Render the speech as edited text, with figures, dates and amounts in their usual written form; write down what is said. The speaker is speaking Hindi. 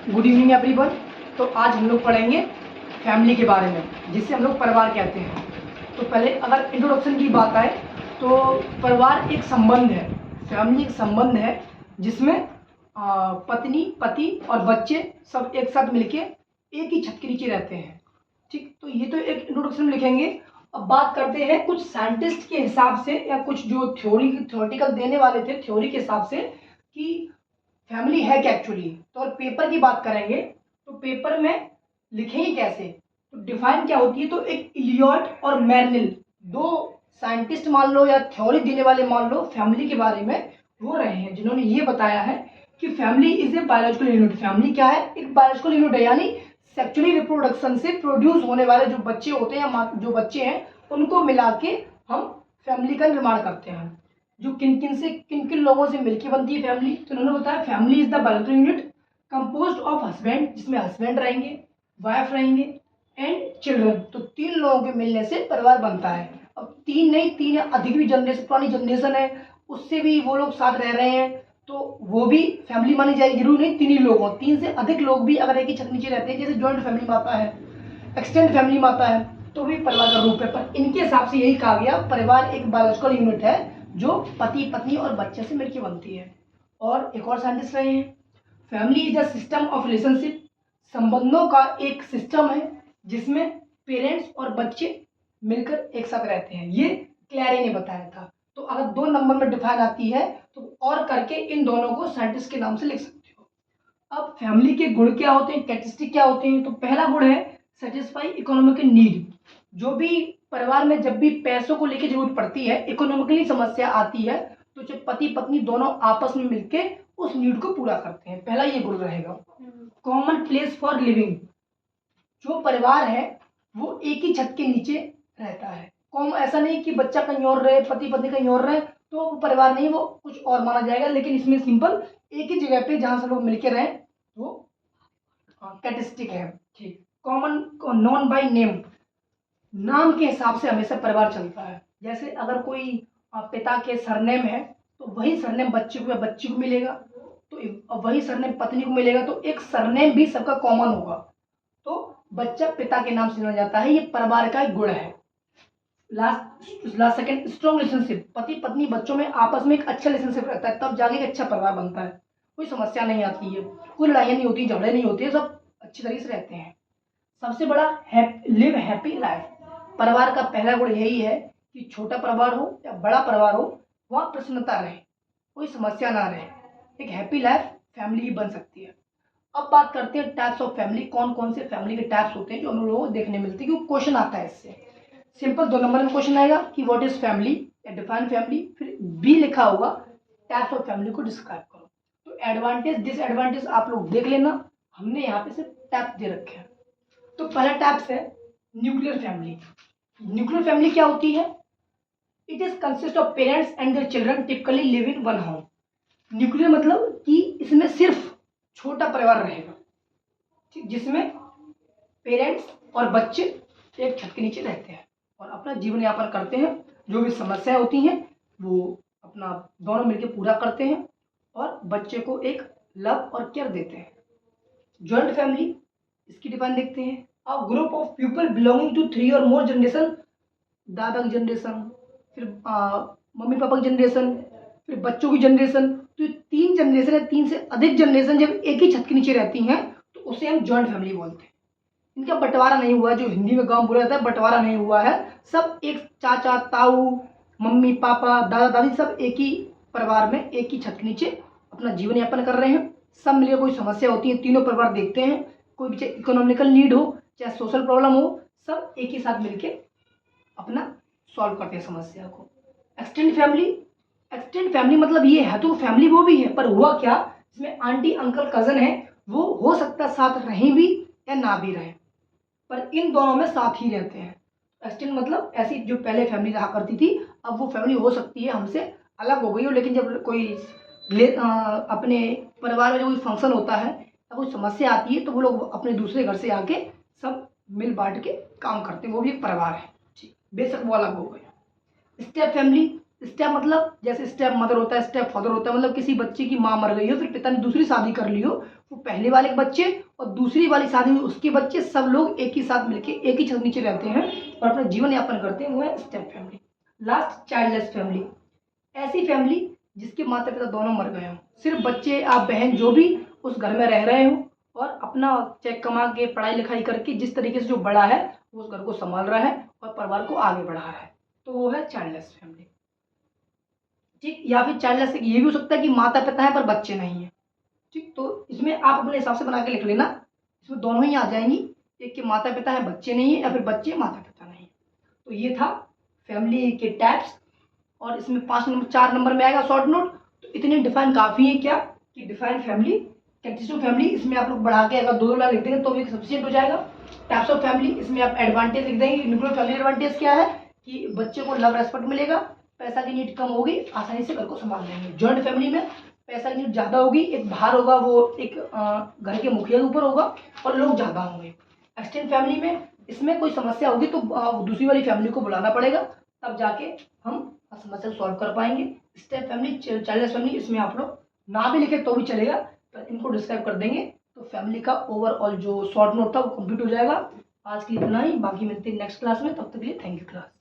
Good evening everyone. तो आज हम लोग पढ़ेंगे फैमिली के बारे में, जिसे हम लोग परिवार कहते हैं। तो पहले अगर इंट्रोडक्शन की बात आए तो परिवार एक संबंध है, फैमिली एक संबंध है जिसमें पत्नी, पति और बच्चे सब एक साथ मिलके एक ही छत के नीचे रहते हैं। ठीक, तो ये तो एक इंट्रोडक्शन में लिखेंगे। अब बात करते हैं कुछ साइंटिस्ट के हिसाब से या कुछ जो थ्योरेटिकल देने वाले थे थ्योरी के हिसाब से कि फैमिली है क्या एक्चुअली। तो और पेपर की बात करेंगे तो पेपर में लिखेंगे कैसे, तो डिफाइन क्या होती है। तो एक इलियट और मेर्निल, दो साइंटिस्ट मान लो या थ्योरी देने वाले मान लो, फैमिली के बारे में हो रहे हैं, जिन्होंने ये बताया है कि family is a biological unit. Family क्या है? एक बायोलॉजिकल यूनिट है, यानी सेक्सुअली रिप्रोडक्शन से प्रोड्यूस होने वाले जो बच्चे होते हैं या जो बच्चे हैं उनको मिला के हम फैमिली का निर्माण करते हैं। जो किन किन लोगों से मिलकर बनती है फैमिली, तो उन्होंने बताया family is the biological unit composed of husband, जिसमें हस्बैंड रहेंगे, वाइफ रहेंगे एंड चिल्ड्रन। तो तीन लोगों के मिलने से परिवार बनता है। अब तीन नहीं, तीन या अधिक भी जनरेशन, पुरानी जनरेशन है उससे भी वो लोग साथ रह रहे हैं तो वो भी फैमिली मानी जाएगी। जरूर नहीं तीन ही लोग हों, तीन से अधिक लोग भी अगर एक ही छत नीचे रहते हैं, जैसे ज्वाइंट फैमिली में आता है, एक्सटेंड फैमिली में आता है, तो भी परिवार का रूप है। पर इनके हिसाब से यही कहा गया परिवार एक बायोलॉजिकल यूनिट है जो पति, पत्नी और बच्चे से मिलकर बनती है। और एक और साइंटिस्ट रहे हैं, family is the system of relationship, संबंधों का एक सिस्टम है जिसमें पेरेंट्स और बच्चे मिलकर एक साथ रहते हैं। ये क्लैरी ने बताया था। तो अगर 2 नंबर में डिफाइन आती है तो और करके इन दोनों को साइंटिस्ट के नाम से लिख सकते हो। अब फैमिली के गुण क्या होते हैं, कैरेक्टरिस्टिक क्या होते हैं। तो पहला गुण है सेटिस्फाई इकोनॉमिकल नीड। जो भी परिवार में जब भी पैसों को लेकर जरूरत पड़ती है, इकोनॉमिकली समस्या आती है, तो जो पति पत्नी दोनों आपस में मिलके उस नीड को पूरा करते हैं। पहला ये गुण रहेगा। कॉमन प्लेस फॉर लिविंग, जो परिवार है वो एक ही छत के नीचे रहता है। कॉम ऐसा नहीं कि बच्चा कहीं और रहे, पति पत्नी कहीं और रहे तो वो परिवार नहीं, वो कुछ और माना जाएगा। लेकिन इसमें सिंपल एक ही जगह पे जहां से लोग मिलके रहें वो कैरेक्टरिस्टिक है। ठीक, कॉमन नॉन बाय नेम, नाम के हिसाब से हमेशा परिवार चलता है। जैसे अगर कोई पिता के सरनेम है तो वही सरनेम बच्चे को या बच्ची को मिलेगा, तो वही सरनेम पत्नी को मिलेगा, तो एक सरनेम भी सबका कॉमन होगा, तो बच्चा पिता के नाम से जाना जाता है। ये परिवार का एक गुण है। लास्ट सेकंड, स्ट्रॉन्ग रिलेशनशिप, पति पत्नी बच्चों में आपस में एक अच्छा रिलेशनशिप रहता है, तब जाके एक अच्छा परिवार बनता है। कोई समस्या नहीं आती है, कोई लड़ाइयाँ नहीं होती, झगड़े नहीं होते, सब अच्छी तरीके से रहते हैं। सबसे बड़ा लिव हैप्पी लाइफ, परिवार का पहला गुण यही है कि छोटा परिवार हो या बड़ा परिवार हो, वहाँ प्रसन्नता रहे, कोई समस्या ना रहे, एक हैप्पी लाइफ फैमिली ही बन सकती है। अब बात करते हैं टाइप्स ऑफ फैमिली, कौन कौन से फैमिली के टाइप्स होते हैं जो हम लोगों को देखने मिलते हैं, क्योंकि क्वेश्चन आता है इससे। सिंपल 2 नंबर में क्वेश्चन आएगा कि व्हाट इज फैमिली या डिफाइन फैमिली, फिर बी लिखा होगा टाइप्स ऑफ फैमिली को डिस्क्राइब करो। तो एडवांटेज डिसएडवांटेज आप लोग देख लेना, हमने यहाँ पे सिर्फ टाइप दे रखे हैं। तो पहला टाइप्स है न्यूक्लियर फैमिली। न्यूक्लियर फैमिली क्या होती है? It is consist of parents and their children typically live in one home. Nuclear मतलब कि इसमें सिर्फ छोटा परिवार रहेगा, जिसमें पेरेंट्स और बच्चे एक छत के नीचे रहते हैं और अपना जीवन यापन करते हैं। जो भी समस्याएं होती हैं वो अपना दोनों मिलकर पूरा करते हैं और बच्चे को एक लव और केयर देते हैं। जॉइंट फैमिली, इसकी डिफाइन देखते हैं। A group of people belonging to 3 और मोर जनरेशन, दादा की जनरेशन, फिर मम्मी पापा की जनरेशन, फिर बच्चों की जनरेशन। तो 3 जनरेशन है, 3 से अधिक जनरेशन जब एक ही छत के नीचे रहती हैं तो उसे हम जॉइंट फैमिली बोलते हैं। इनका बंटवारा नहीं हुआ, जो हिंदी में गांव बोला जाता है, बंटवारा नहीं हुआ है। सब एक चाचा ताऊ, मम्मी पापा, दादा दादी सब एक ही परिवार में एक ही छत के नीचे अपना जीवन यापन कर रहे हैं। सब मिलकर कोई समस्या होती है तीनों परिवार देखते हैं, कोई भी चाहे इकोनॉमिकल नीड हो चाहे सोशल प्रॉब्लम हो, सब एक ही साथ मिलके अपना सॉल्व करते हैं समस्या को। एक्सटेंड फैमिली, एक्सटेंड फैमिली मतलब ये है तो फैमिली वो भी है, पर हुआ क्या, इसमें आंटी अंकल कजन है, वो हो सकता है साथ रहें भी या ना भी रहें, पर इन दोनों में साथ ही रहते हैं। एक्सटेंड मतलब ऐसी जो पहले फैमिली रहा करती थी, अब वो फैमिली हो सकती है हमसे अलग हो गई हो, लेकिन जब कोई अपने परिवार में जो कोई फंक्शन होता है या कोई समस्या आती है तो वो लोग अपने दूसरे घर से आके सब मिल बांट के काम करते हैं, वो भी एक परिवार है। ठीक, बेशक वो अलग हो गए। स्टेप फैमिली, स्टेप मतलब जैसे स्टेप मदर होता है, स्टेप फादर होता है, मतलब किसी बच्चे की माँ मर गई हो, फिर पिता ने दूसरी शादी कर ली हो, वो पहले वाले के बच्चे और दूसरी वाली शादी हुई उसके बच्चे, सब लोग एक ही साथ मिलके एक ही छत नीचे रहते हैं और अपना जीवन यापन करते हैं, वो है step family. Last, childless family. ऐसी फैमिली जिसके माता पिता दोनों मर गए हों, सिर्फ बच्चे आप बहन जो भी उस घर में रह रहे हो और अपना चेक कमा के पढ़ाई लिखाई करके जिस तरीके से जो बड़ा है वो उस घर को संभाल रहा है और परिवार को आगे बढ़ा रहा है, तो वो है चाइल्डलेस फैमिली। ठीक, या फिर चाइल्डलेस ये भी हो सकता है कि माता पिता है पर बच्चे नहीं है। ठीक, तो इसमें आप अपने हिसाब से बना के लिख लेना, इसमें दोनों ही आ जाएंगी, एक के माता पिता है बच्चे नहीं है या फिर बच्चे माता पिता नहीं है। तो ये था फैमिली के टाइप्स और इसमें 4 नंबर में आएगा शॉर्ट नोट। तो इतने डिफाइन काफ़ी है क्या कि डिफाइन फैमिली, कंस्टिट्यूएंट फैमिली, इसमें आप लोग बढ़ा के अगर 2 लाइन लिख देंगे तो भी सफिशिएंट हो जाएगा। टाइप्स ऑफ फैमिली, इसमें आप एडवांटेज लिख देंगे। न्यूक्लियर फैमिली एडवांटेज क्या है कि बच्चे को लव रेस्पेक्ट मिलेगा, पैसा की नीड कम होगी, आसानी से घर को संभाल लेंगे। जॉइंट फैमिली में पैसा की नीड ज़्यादा होगी, एक भार होगा वो एक घर के मुखिया के ऊपर होगा और लोग ज़्यादा होंगे। एक्सटेंड फैमिली में इसमें कोई समस्या होगी तो दूसरी वाली फैमिली को बुलाना पड़ेगा, तब जाके हम समस्या सॉल्व कर पाएंगे। स्टेप फैमिली, चाइल्डलेस फैमिली, इसमें आप लोग ना भी लिखे तो भी चलेगा, पर इनको डिस्क्राइब कर देंगे तो फैमिली का ओवरऑल जो शॉर्ट नोट था वो कंप्लीट हो जाएगा। आज की इतना ही, बाकी मिलते हैं नेक्स्ट क्लास में, तब तक के लिए थैंक यू क्लास।